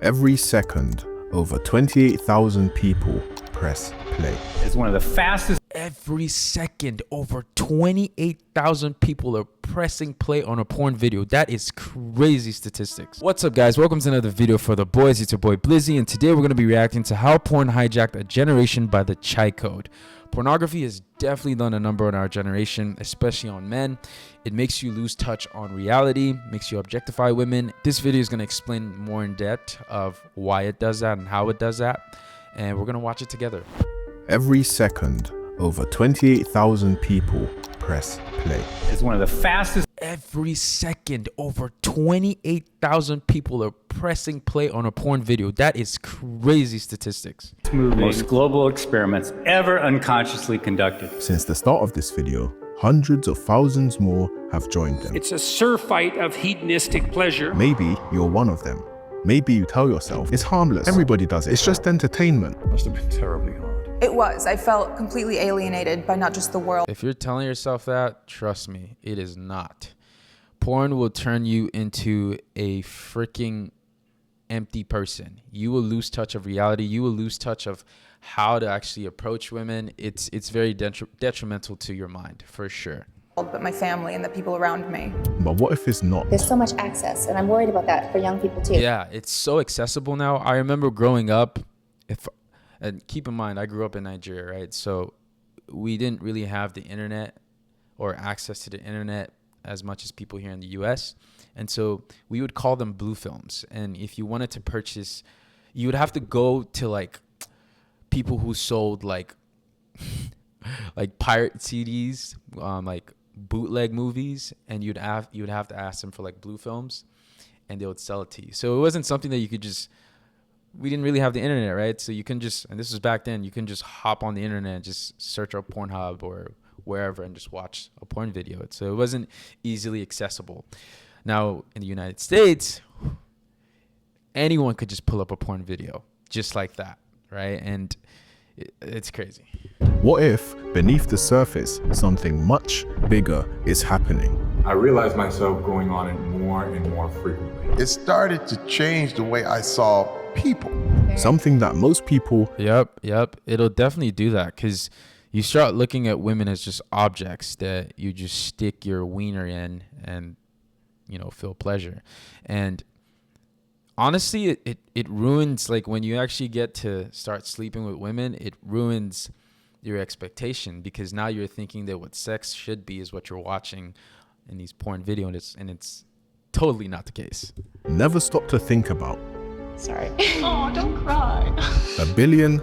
Every second, over 28,000 people press play. It's one of the fastest. Every second, over 28,000 people are pressing play on a porn video. That is crazy statistics. What's up, guys? Welcome to another video for the boys. It's your boy Blizzy, and today we're going to be reacting to how porn hijacked a generation by the Chai Code. Pornography has definitely done a number on our generation, especially on men. It makes you lose touch on reality, makes you objectify women. This video is going to explain more in depth of why it does that and how it does that, and we're going to watch it together. Every second, over 28,000 people press play. It's one of the fastest. Every second, over 28,000 people are pressing play on a porn video. That is crazy statistics. Most global experiments ever unconsciously conducted. Since the start of this video, hundreds of thousands more have joined them. It's a surfeit of hedonistic pleasure. Maybe you're one of them. Maybe you tell yourself, it's harmless, everybody does it, it's just entertainment. Must have been terribly hard. It was. I felt completely alienated by not just the world. If you're telling yourself that, trust me, it is not. Porn will turn you into a freaking empty person. You will lose touch of reality. You will lose touch of how to actually approach women. It's very detrimental to your mind, for sure. But my family and the people around me. But what if it's not? There's so much access, and I'm worried about that for young people too. Yeah, it's so accessible now. I remember growing up, and keep in mind, I grew up in Nigeria, right? So we didn't really have the internet or access to the internet as much as people here in the US. And so we would call them blue films. And if you wanted to purchase, you would have to go to like people who sold like pirate CDs, like bootleg movies, and you'd have to ask them for like blue films, and they would sell it to you. So it wasn't something that you could just, we didn't really have the internet, right? So you can just, and this was back then, you can just hop on the internet and just search up Pornhub or wherever and just watch a porn video. So it wasn't easily accessible. Now in the United States, anyone could just pull up a porn video just like that, right? And it's crazy. What if, beneath the surface, something much bigger is happening? I realized myself going on it more and more frequently. It started to change the way I saw people. Something that most people... Yep. It'll definitely do that, because you start looking at women as just objects that you just stick your wiener in and, you know, feel pleasure. And honestly, it ruins, like when you actually get to start sleeping with women, it ruins your expectation, because now you're thinking that what sex should be is what you're watching in these porn videos, and it's totally not the case. Never stop to think about. Sorry. Oh, don't cry. $1 billion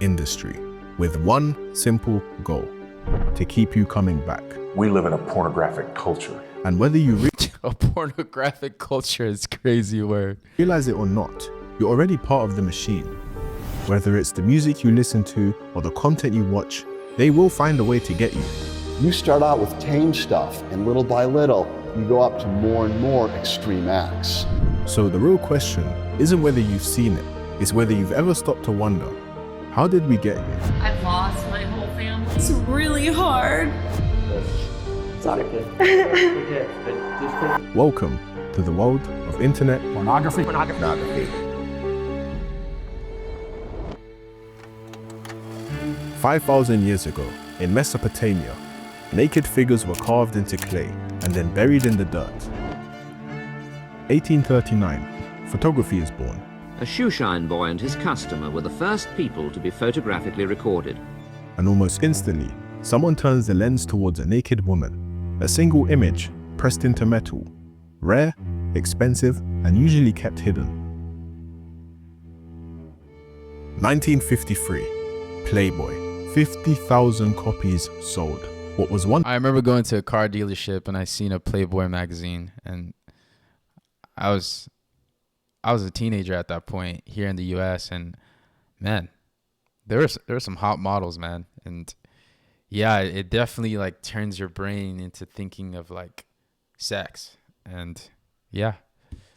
industry with one simple goal: to keep you coming back. We live in a pornographic culture. And whether you A pornographic culture is a crazy word. realize it or not, you're already part of the machine. Whether it's the music you listen to or the content you watch, they will find a way to get you. You start out with tame stuff, and little by little, you go up to more and more extreme acts. So the real question isn't whether you've seen it, it's whether you've ever stopped to wonder, how did we get here? I've lost my whole family. It's really hard. Welcome to the world of internet Pornography. 5,000 years ago, in Mesopotamia, naked figures were carved into clay and then buried in the dirt. 1839, photography is born. A shoeshine boy and his customer were the first people to be photographically recorded. And almost instantly, someone turns the lens towards a naked woman. A single image pressed into metal, rare, expensive, and usually kept hidden. 1953, Playboy, 50,000 copies sold. What was one? I remember going to a car dealership and I seen a Playboy magazine, and I was a teenager at that point here in the US, and man, there were some hot models, man. And yeah, it definitely like turns your brain into thinking of like sex. And yeah,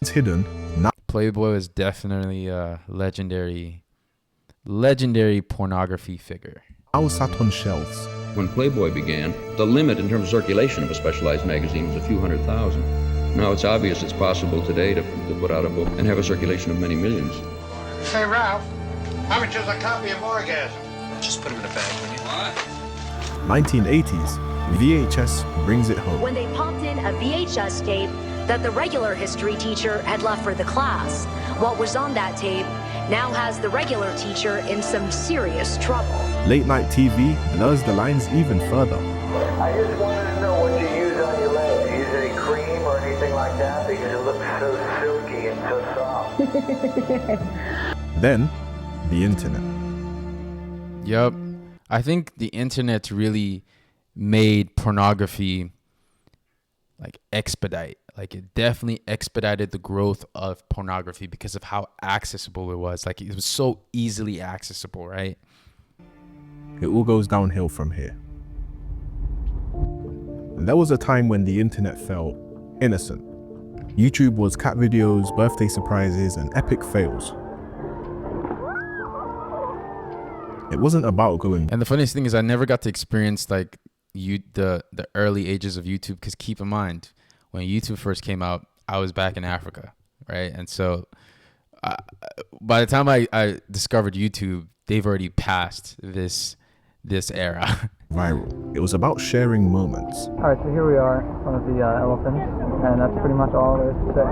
It's hidden. Now Playboy is definitely a legendary pornography figure. Sat on shelves. When Playboy began, the limit in terms of circulation of a specialized magazine was a few 100,000. Now it's obvious it's possible today to put out a book and have a circulation of many millions. Say, Ralph, how much is a copy of Orgasm? Just put them in a bag, will you? What? 1980s, VHS brings it home. When they popped in a VHS tape that the regular history teacher had left for the class, what was on that tape now has the regular teacher in some serious trouble. Late night TV blurs the lines even further. I just wanted to know what you use on your legs. Do you use any cream or anything like that? Because it looks so silky and so soft. Then, the internet. Yup. I think the internet really made pornography like expedite. Like it definitely expedited the growth of pornography because of how accessible it was. Like it was so easily accessible, right? It all goes downhill from here. There was a time when the internet felt innocent. YouTube was cat videos, birthday surprises, and epic fails. It wasn't about going. And the funniest thing is I never got to experience like the early ages of YouTube, because keep in mind, when YouTube first came out, I was back in Africa, right? And so by the time I discovered YouTube, they've already passed this era. Viral. It was about sharing moments. All right, so here we are in front of the elephants, and that's pretty much all there is to say.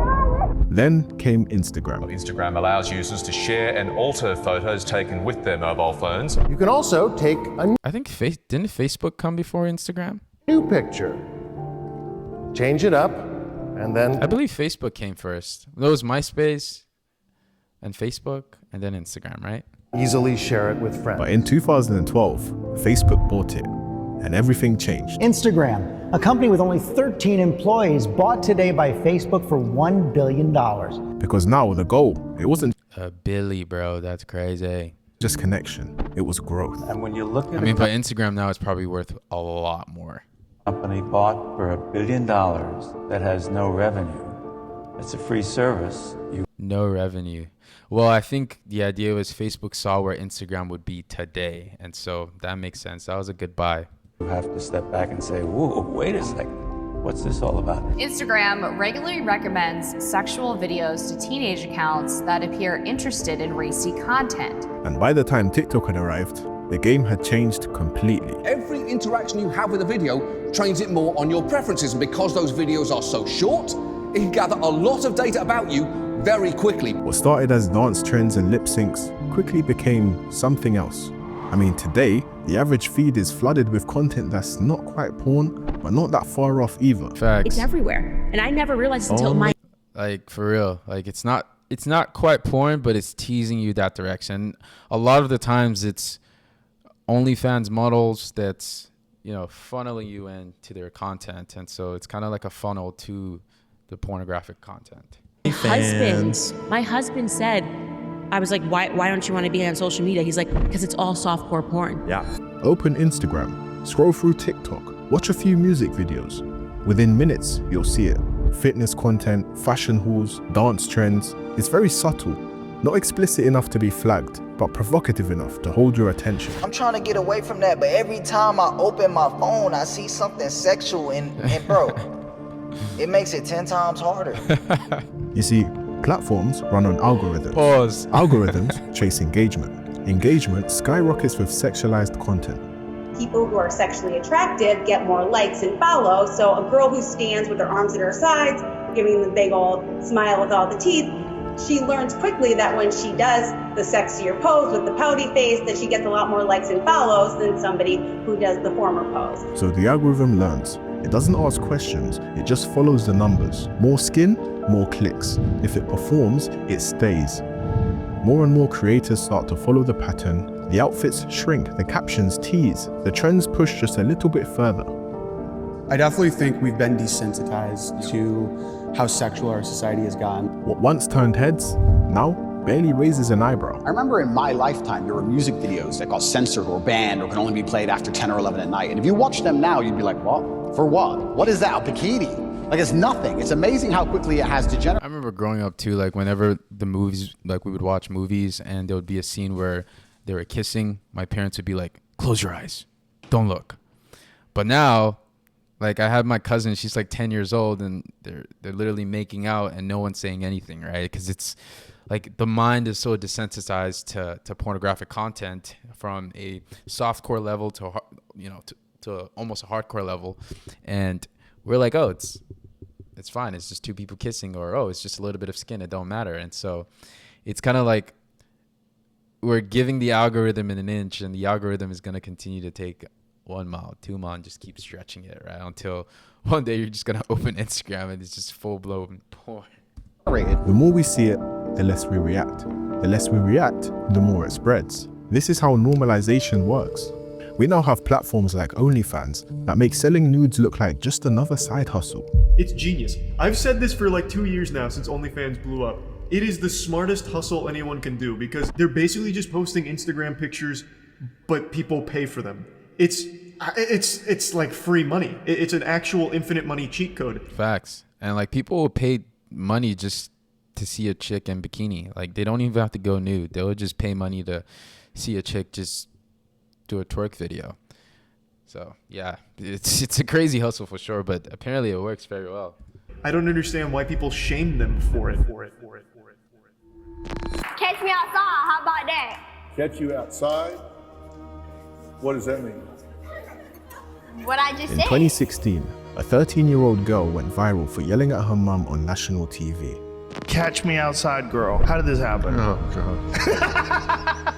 Then came Instagram. Instagram allows users to share and alter photos taken with their mobile phones. You can also take a I think didn't Facebook come before Instagram? new picture, change it up, and then I believe Facebook came first. It was MySpace and Facebook and then Instagram, right? easily share it with friends. But in 2012, Facebook bought it, and everything changed. Instagram, a company with only 13 employees, bought today by Facebook for $1 billion. Because now the goal, it wasn't a billy, bro. That's crazy. Just connection. It was growth. And when you look at but Instagram now is probably worth a lot more. Company bought for $1 billion that has no revenue. It's a free service. No revenue. Well, I think the idea was Facebook saw where Instagram would be today, and so that makes sense. That was a good buy. You have to step back and say, whoa, wait a second. What's this all about? Instagram regularly recommends sexual videos to teenage accounts that appear interested in racy content. And by the time TikTok had arrived, the game had changed completely. Every interaction you have with a video trains it more on your preferences, and because those videos are so short, it can gather a lot of data about you very quickly. What started as dance trends and lip syncs quickly became something else. I mean, today, the average feed is flooded with content that's not quite porn, but not that far off either. Facts. It's everywhere, and I never realized until like for real, like it's not quite porn, but it's teasing you that direction. A lot of the times it's OnlyFans models that's, funneling you into their content, and so it's kind of like a funnel to the pornographic content. My husband said, I was like, why don't you want to be on social media? He's like, because it's all softcore porn. Yeah. Open Instagram, scroll through TikTok, watch a few music videos. Within minutes, you'll see it. Fitness content, fashion hauls, dance trends. It's very subtle, not explicit enough to be flagged, but provocative enough to hold your attention. I'm trying to get away from that, but every time I open my phone, I see something sexual and bro, it makes it 10 times harder. You see, platforms run on algorithms. Pause. Algorithms chase engagement. Engagement skyrockets with sexualized content. People who are sexually attractive get more likes and follow. So a girl who stands with her arms at her sides, giving the big old smile with all the teeth, she learns quickly that when she does the sexier pose with the pouty face, that she gets a lot more likes and follows than somebody who does the former pose. So the algorithm learns. It doesn't ask questions, it just follows the numbers. More skin, more clicks. If it performs, it stays. More and more creators start to follow the pattern. The outfits shrink, the captions tease, the trends push just a little bit further. I definitely think we've been desensitized to how sexual our society has gone. What once turned heads, now barely raises an eyebrow. I remember in my lifetime, there were music videos that got censored or banned or could only be played after 10 or 11 at night. And if you watch them now, you'd be like, what? For what? What is that, a bikini? Like, it's nothing. It's amazing how quickly it has degenerated. I remember growing up too, like whenever the movies, like we would watch movies and there would be a scene where they were kissing, my parents would be like, close your eyes, don't look. But now Like I had my cousin, she's like 10 years old, and they're literally making out and no one's saying anything, right? Because it's like the mind is so desensitized to pornographic content from a softcore level to, you know, to almost a hardcore level. And we're like, oh, it's fine. It's just two people kissing, or, oh, it's just a little bit of skin. It don't matter. And so it's kind of like we're giving the algorithm an inch, and the algorithm is going to continue to take 1 mile, 2 mile, and just keep stretching it, right? Until one day you're just going to open Instagram and it's just full-blown porn. The more we see it, the less we react. The less we react, the more it spreads. This is how normalization works. We now have platforms like OnlyFans that make selling nudes look like just another side hustle. It's genius. I've said this for like 2 years now since OnlyFans blew up. It is the smartest hustle anyone can do because they're basically just posting Instagram pictures, but people pay for them. It's like free money. It's an actual infinite money cheat code. Facts. And like people will pay money just to see a chick in bikini. Like they don't even have to go nude. They'll just pay money to see a chick just do a twerk video. So yeah, it's a crazy hustle for sure, but apparently it works very well. I don't understand why people shame them for it. Catch me outside, how about that? Catch you outside? What does that mean? What I just In said. 2016, a 13-year-old girl went viral for yelling at her mum on national TV. Catch me outside, girl. How did this happen? Oh, God.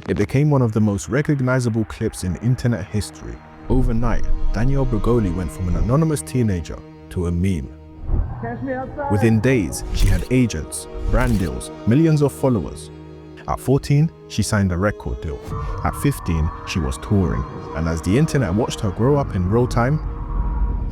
It became one of the most recognizable clips in internet history. Overnight, Danielle Bregoli went from an anonymous teenager to a meme. Catch me outside. Within days, she had agents, brand deals, millions of followers. At 14, she signed a record deal. At 15, she was touring. And as the internet watched her grow up in real time,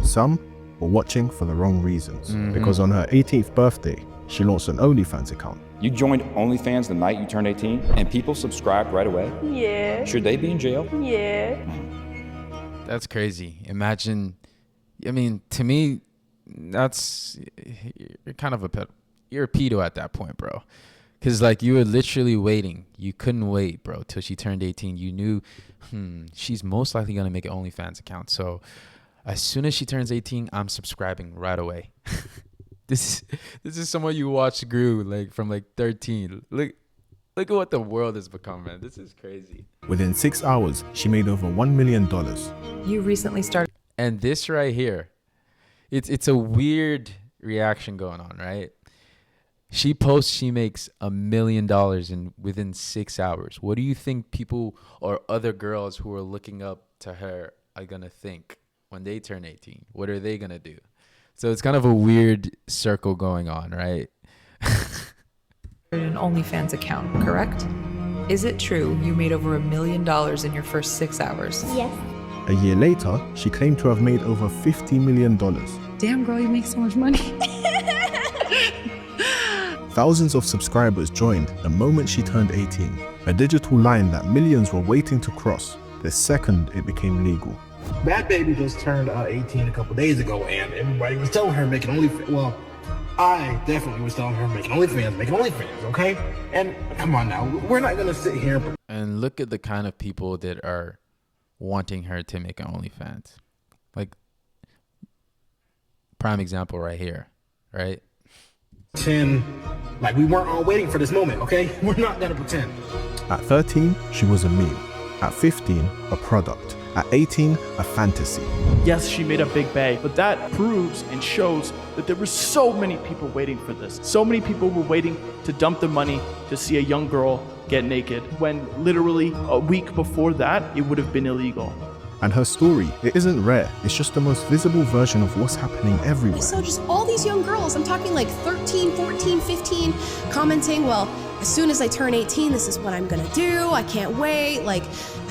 some were watching for the wrong reasons. Because on her 18th birthday, she launched an OnlyFans account. You joined OnlyFans the night you turned 18, and people subscribed right away? Yeah. Should they be in jail? Yeah. That's crazy. Imagine, I mean, to me, that's, you're kind of you're a pedo at that point, bro. Because, like, you were literally waiting. You couldn't wait, bro, till she turned 18. You knew, she's most likely going to make an OnlyFans account. So as soon as she turns 18, I'm subscribing right away. This is someone you watched grew, like, from, like, 13. Look at what the world has become, man. This is crazy. Within 6 hours, she made over $1 million. You recently started. And this right here, it's a weird reaction going on, right? She posts she makes $1 million within 6 hours. What do you think people or other girls who are looking up to her are going to think when they turn 18? What are they going to do? So it's kind of a weird circle going on, right? An OnlyFans account, correct? Is it true you made over $1 million in your first 6 hours? Yes. A year later, she claimed to have made over $50 million. Damn, girl, you make so much money. Thousands of subscribers joined the moment she turned 18, a digital line that millions were waiting to cross the second it became legal. Bad Baby just turned 18 a couple days ago, and everybody was telling her making OnlyFans. Well, I definitely was telling her making OnlyFans, okay? And come on now, we're not gonna sit here. And look at the kind of people that are wanting her to make an OnlyFans. Like, prime example right here, right? Pretend like we weren't all waiting for this moment, okay? We're not gonna pretend. At 13, she was a meme. At 15, a product. At 18, a fantasy. Yes, she made a big bag, but that proves and shows that there were so many people waiting for this. So many people were waiting to dump their money to see a young girl get naked, when literally a week before that, it would have been illegal. And her story, it isn't rare. It's just the most visible version of what's happening everywhere. So just all these young girls, I'm talking like 13, 14, 15, commenting, well, as soon as I turn 18, this is what I'm gonna do. I can't wait. Like,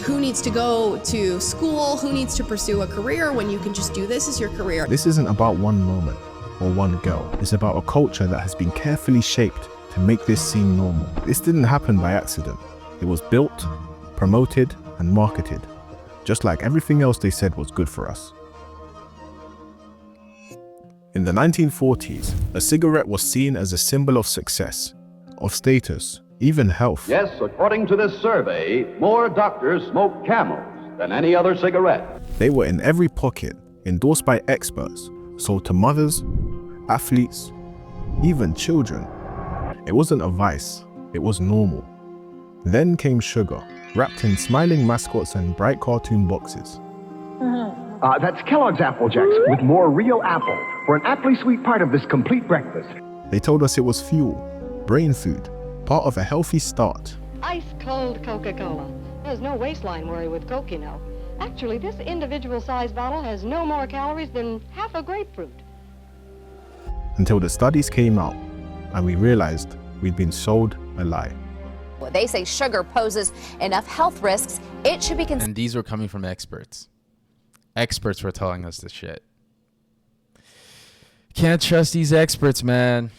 who needs to go to school? Who needs to pursue a career when you can just do this as your career? This isn't about one moment or one girl. It's about a culture that has been carefully shaped to make this seem normal. This didn't happen by accident. It was built, promoted, and marketed, just like everything else they said was good for us. In the 1940s, a cigarette was seen as a symbol of success, of status, even health. Yes, according to this survey, more doctors smoke Camels than any other cigarette. They were in every pocket, endorsed by experts, sold to mothers, athletes, even children. It wasn't a vice, it was normal. Then came sugar, wrapped in smiling mascots and bright cartoon boxes. That's Kellogg's Apple Jacks with more real apple for an aptly sweet part of this complete breakfast. They told us it was fuel, brain food, part of a healthy start. Ice cold Coca-Cola. There's no waistline worry with Coke, you know. Actually, this individual size bottle has no more calories than half a grapefruit. Until the studies came out and we realized we'd been sold a lie. They say sugar poses enough health risks. It should be considered. And these were coming from experts. Experts were telling us this shit. Can't trust these experts, man.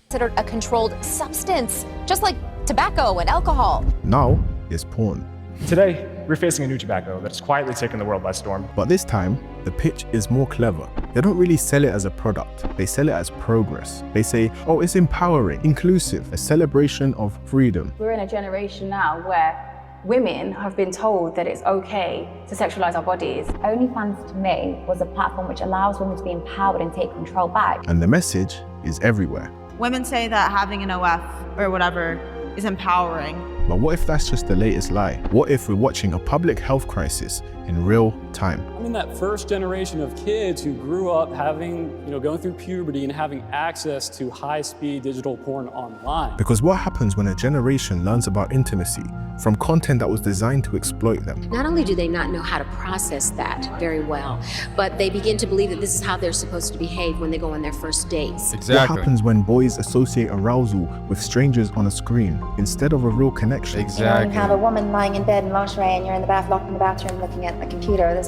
Considered a controlled substance, just like tobacco and alcohol. Now it's porn. Today, we're facing a new tobacco that's quietly taken the world by storm. But this time, the pitch is more clever. They don't really sell it as a product. They sell it as progress. They say, oh, it's empowering, inclusive, a celebration of freedom. We're in a generation now where women have been told that it's okay to sexualize our bodies. OnlyFans to me was a platform which allows women to be empowered and take control back. And the message is everywhere. Women say that having an OF or whatever is empowering. But what if that's just the latest lie? What if we're watching a public health crisis in real time? I'm in that first generation of kids who grew up having, going through puberty and having access to high-speed digital porn online. Because what happens when a generation learns about intimacy from content that was designed to exploit them? Not only do they not know how to process that very well, but they begin to believe that this is how they're supposed to behave when they go on their first dates. Exactly. What happens when boys associate arousal with strangers on a screen instead of a real connection? Exactly. You have a woman lying in bed in lingerie and you're in the bath, locked in the bathroom looking at a computer.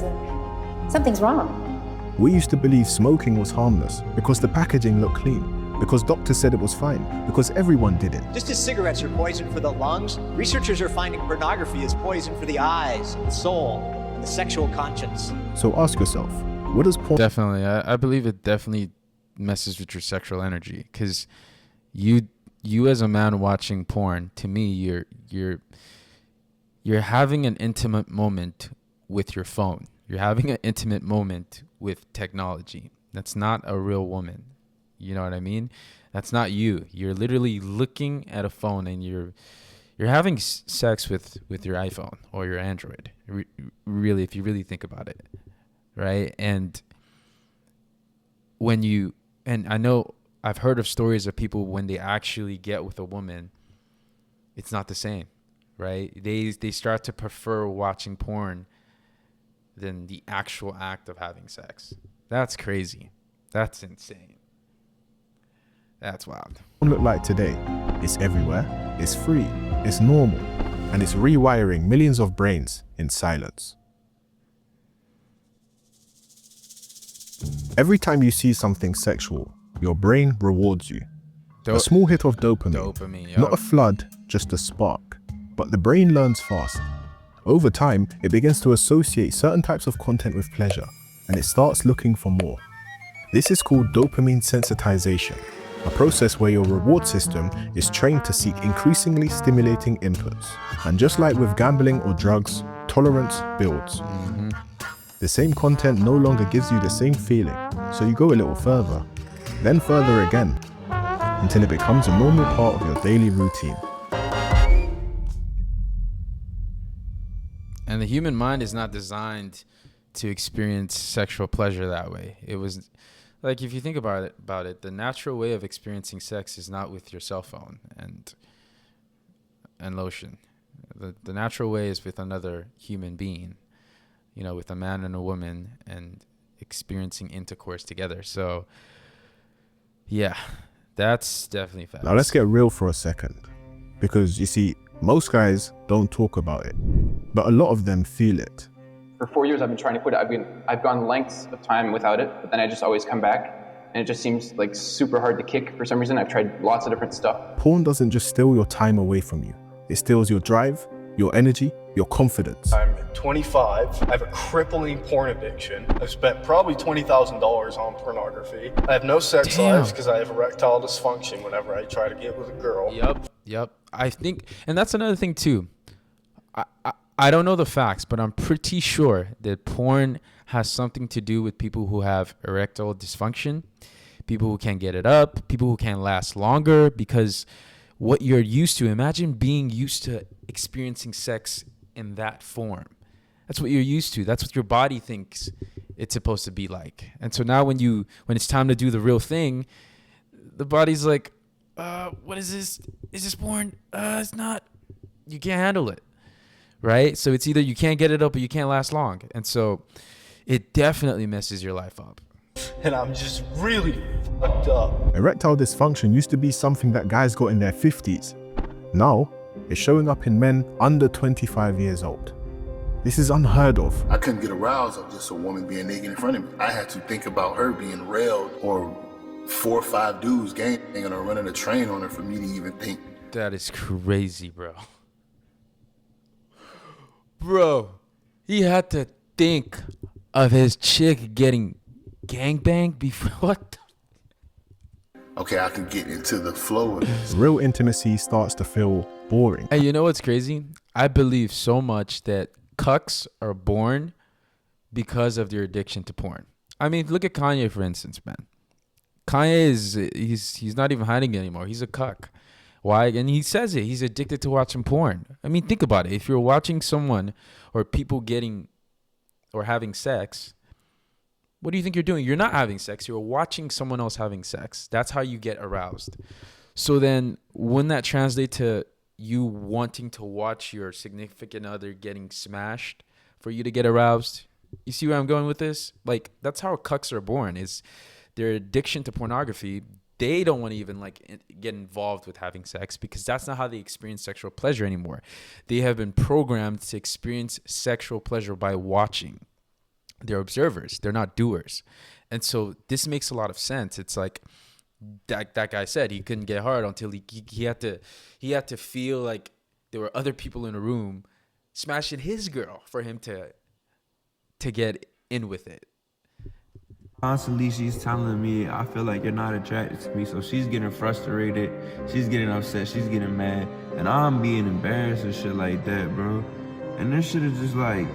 Something's wrong. We used to believe smoking was harmless because the packaging looked clean, because doctors said it was fine, because everyone did it. Just as cigarettes are poison for the lungs, researchers are finding pornography is poison for the eyes, the soul, and the sexual conscience. So ask yourself, what does porn... Definitely. I believe it definitely messes with your sexual energy, because you as a man watching porn, to me, you're having an intimate moment with your phone. You're having an intimate moment with technology. That's not a real woman. You know what I mean? That's not you. You're literally looking at a phone and you're having sex with your iPhone or your Android. Really, if you really think about it, right? And I know I've heard of stories of people when they actually get with a woman, it's not the same, right? They start to prefer watching porn than the actual act of having sex. That's crazy. That's insane. That's wild. What it look like today? It's everywhere, it's free, it's normal, and it's rewiring millions of brains in silence. Every time you see something sexual, your brain rewards you. A small hit of dopamine, yep. Not a flood, just a spark. But the brain learns fast. Over time, it begins to associate certain types of content with pleasure, and it starts looking for more. This is called dopamine sensitization, a process where your reward system is trained to seek increasingly stimulating inputs. And just like with gambling or drugs, tolerance builds. The same content no longer gives you the same feeling, so you go a little further, then further again, until it becomes a normal part of your daily routine. And the human mind is not designed to experience sexual pleasure that way. It was like, if you think about it, the natural way of experiencing sex is not with your cell phone and lotion. The natural way is with another human being, with a man and a woman, and experiencing intercourse together. So yeah, that's definitely facts. Now let's get real for a second, because you see, most guys don't talk about it, but a lot of them feel it. For 4 years I've been trying to quit it. I've gone lengths of time without it, but then I just always come back, and it just seems like super hard to kick for some reason. I've tried lots of different stuff. Porn doesn't just steal your time away from you. It steals your drive, your energy, your confidence. I'm 25. I have a crippling porn addiction. I've spent probably $20,000 on pornography. I have no sex lives because I have erectile dysfunction whenever I try to get with a girl. Yep. I think, and that's another thing too. I don't know the facts, but I'm pretty sure that porn has something to do with people who have erectile dysfunction, people who can't get it up, people who can't last longer, because what you're used to, imagine being used to experiencing sex in that form. That's what you're used to. That's what your body thinks it's supposed to be like. And so now when it's time to do the real thing, the body's like, what is this? Is this porn? It's not. You can't handle it, right? So it's either you can't get it up or you can't last long. And so it definitely messes your life up. And I'm just really fucked up. Erectile dysfunction used to be something that guys got in their 50s. Now, it's showing up in men under 25 years old. This is unheard of. I couldn't get aroused of just a woman being naked in front of me. I had to think about her being railed or 4 or 5 dudes ganging or running a train on her for me to even think. That is crazy, bro. Bro, he had to think of his chick getting gangbanged before. What? Okay, I can get into the flow of this. Real intimacy starts to feel boring. Hey, you know what's crazy? I believe so much that cucks are born because of their addiction to porn. I mean, look at Kanye, for instance, man. Kanye he's not even hiding it anymore. He's a cuck. Why? And he says it. He's addicted to watching porn. I mean, think about it. If you're watching someone or people getting or having sex, what do you think you're doing? You're not having sex. You're watching someone else having sex. That's how you get aroused. So then wouldn't that translate to you wanting to watch your significant other getting smashed for you to get aroused? You see where I'm going with this? Like, that's how cucks are born, is their addiction to pornography. They don't want to even like get involved with having sex because that's not how they experience sexual pleasure anymore. They have been programmed to experience sexual pleasure by watching. They're observers. They're not doers. And so this makes a lot of sense. It's like that guy said he couldn't get hard until he had to feel like there were other people in a room smashing his girl for him to get in with it. Constantly she's telling me, I feel like you're not attracted to me. So she's getting frustrated, she's getting upset, she's getting mad, and I'm being embarrassed and shit like that, bro. And this shit is just like...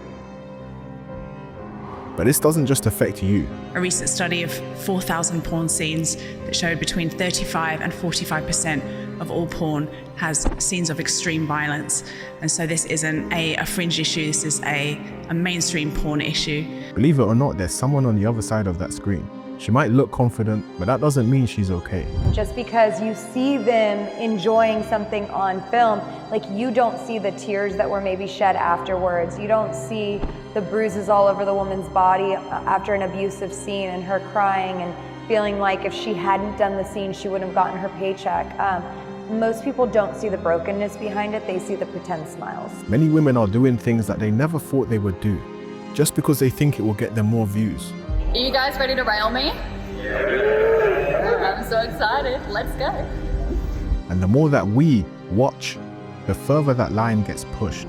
But this doesn't just affect you. A recent study of 4,000 porn scenes that showed between 35 and 45% of all porn has scenes of extreme violence. And so this isn't a fringe issue, this is a mainstream porn issue. Believe it or not, there's someone on the other side of that screen. She might look confident, but that doesn't mean she's okay. Just because you see them enjoying something on film, like you don't see the tears that were maybe shed afterwards. You don't see the bruises all over the woman's body after an abusive scene and her crying and feeling like if she hadn't done the scene, she wouldn't have gotten her paycheck. Most people don't see the brokenness behind it, they see the pretend smiles. Many women are doing things that they never thought they would do, just because they think it will get them more views. Are you guys ready to rail me? Yeah. I'm so excited. Let's go. And the more that we watch, the further that line gets pushed.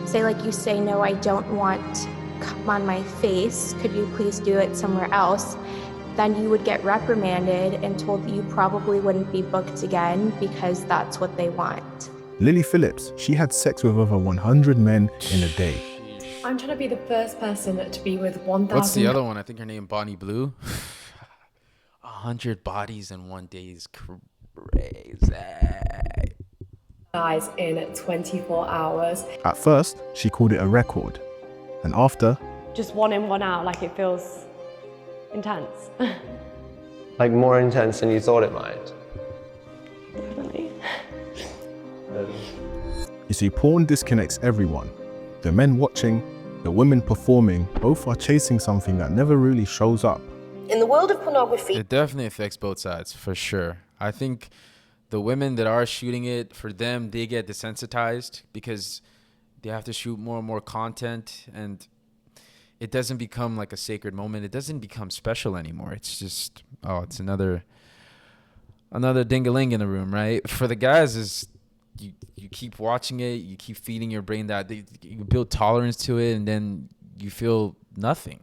Say like you say, no, I don't want cum on my face. Could you please do it somewhere else? Then you would get reprimanded and told that you probably wouldn't be booked again because that's what they want. Lily Phillips, she had sex with over 100 men in a day. I'm trying to be the first person to be with 1,000. What's the other one? I think her name Bonnie Blue. 100 bodies in one day is crazy. Guys in 24 hours. At first, she called it a record. And after... Just one in, one out, like it feels intense. Like more intense than you thought it might. Definitely. You see, porn disconnects everyone. The men watching, the women performing, both are chasing something that never really shows up. In the world of pornography, it definitely affects both sides, for sure. I think the women that are shooting it, for them, they get desensitized because they have to shoot more and more content, and it doesn't become like a sacred moment. It doesn't become special anymore. It's just, oh, it's another ding-a-ling in the room, right? For the guys, is you keep watching it, you keep feeding your brain that you build tolerance to it, and then you feel nothing.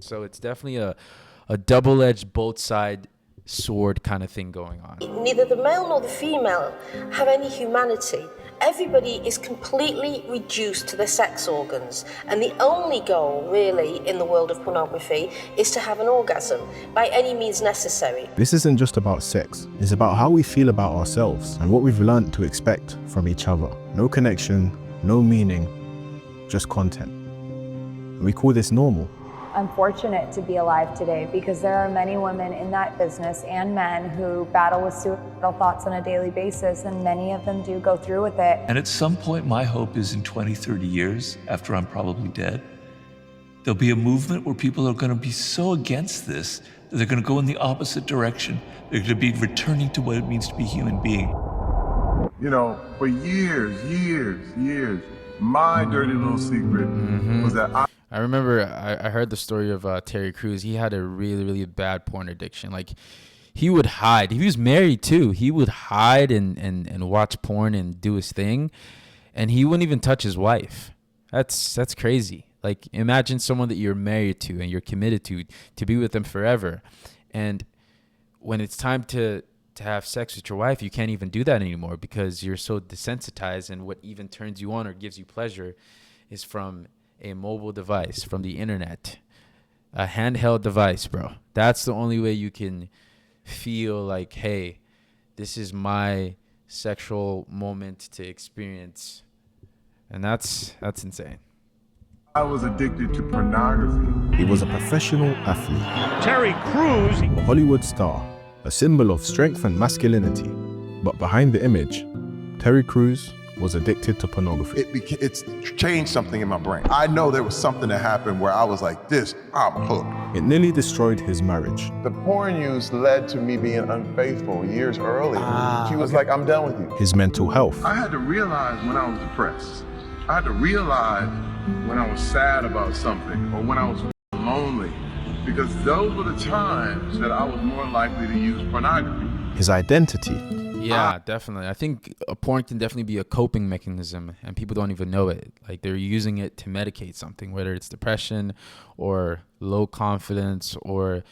So it's definitely a double-edged, both-side sword kind of thing going on. neither the male nor the female have any humanity. everybody is completely reduced to their sex organs, and the only goal really in the world of pornography is to have an orgasm by any means necessary. This isn't just about sex, it's about how we feel about ourselves and what we've learned to expect from each other. No connection, no meaning, just content. And we call this normal. I'm fortunate to be alive today because there are many women in that business and men who battle with suicidal thoughts on a daily basis, and many of them do go through with it. And at some point, my hope is in 20, 30 years, after I'm probably dead, there'll be a movement where people are going to be so against this that they're going to go in the opposite direction. They're going to be returning to what it means to be a human being. You know, for years, my dirty little secret was that I remember I heard the story of Terry Crews. He had a really, really bad porn addiction. Like, he would hide. He was married too. He would hide and watch porn and do his thing, and he wouldn't even touch his wife. That's crazy. Like, imagine someone that you're married to and you're committed to be with them forever, and when it's time to have sex with your wife, you can't even do that anymore because you're so desensitized, and what even turns you on or gives you pleasure is from a mobile device, from the internet, a handheld device, bro. That's the only way you can feel like, hey, this is my sexual moment to experience. And that's insane. I was addicted to pornography. He was a professional athlete, Terry Crews, a Hollywood star, a symbol of strength and masculinity. But behind the image, Terry Crews was addicted to pornography. It's changed something in my brain. I know there was something that happened where I was like, I'm hooked. It nearly destroyed his marriage. The porn use led to me being unfaithful years earlier. She was like, I'm done with you. His mental health. I had to realize when I was depressed. I had to realize when I was sad about something or when I was lonely, because those were the times that I was more likely to use pornography. His identity. Yeah, definitely. I think porn can definitely be a coping mechanism, and people don't even know it. Like, they're using it to medicate something, whether it's depression or low confidence or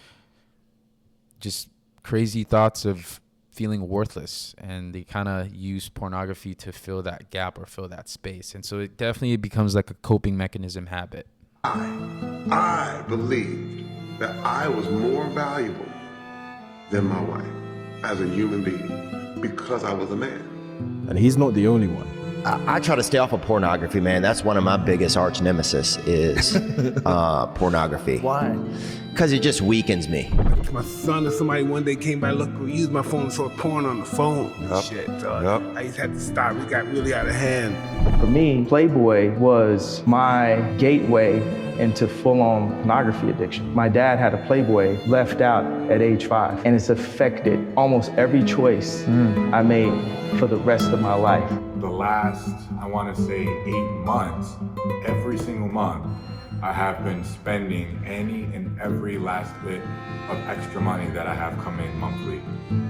just crazy thoughts of feeling worthless, and they kind of use pornography to fill that gap or fill that space. And so it definitely becomes like a coping mechanism habit. I believed that I was more valuable than my wife as a human being because I was a man. And he's not the only one. I try to stay off of pornography, man. That's one of my biggest arch nemesis is pornography. Why? Because it just weakens me. My son or somebody one day came by, used my phone and saw porn on the phone. Shit, dog. I used to have to stop. It got really out of hand. For me, Playboy was my gateway into full-on pornography addiction. My dad had a Playboy left out at age 5, and it's affected almost every choice I made for the rest of my life. The last, I want to say 8 months, every single month, I have been spending any and every last bit of extra money that I have come in monthly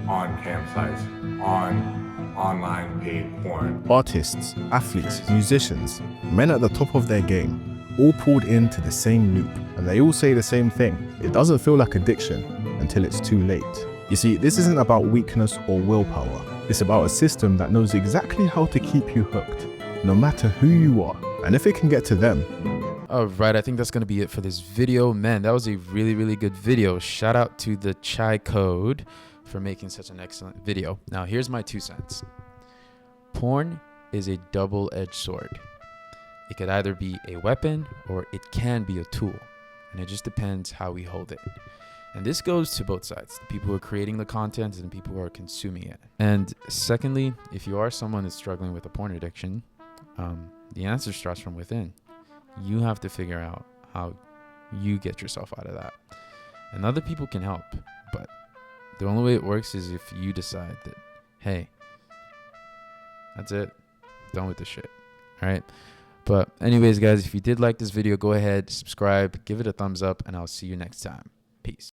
on campsites, on online paid porn. Artists, athletes, musicians, men at the top of their game, all pulled into the same loop, and they all say the same thing. It doesn't feel like addiction until it's too late. You see, this isn't about weakness or willpower. It's about a system that knows exactly how to keep you hooked, no matter who you are, and if it can get to them. All right, I think that's going to be it for this video. Man, that was a really, really good video. Shout out to the Chai Code for making such an excellent video. Now, here's my 2 cents. Porn is a double-edged sword. It could either be a weapon or it can be a tool, and it just depends how we hold it. And this goes to both sides, the people who are creating the content and the people who are consuming it. And secondly, if you are someone that's struggling with a porn addiction, the answer starts from within. You have to figure out how you get yourself out of that. And other people can help, but the only way it works is if you decide that, hey, that's it, done with this shit. All right. But anyways, guys, if you did like this video, go ahead, subscribe, give it a thumbs up, and I'll see you next time. Peace.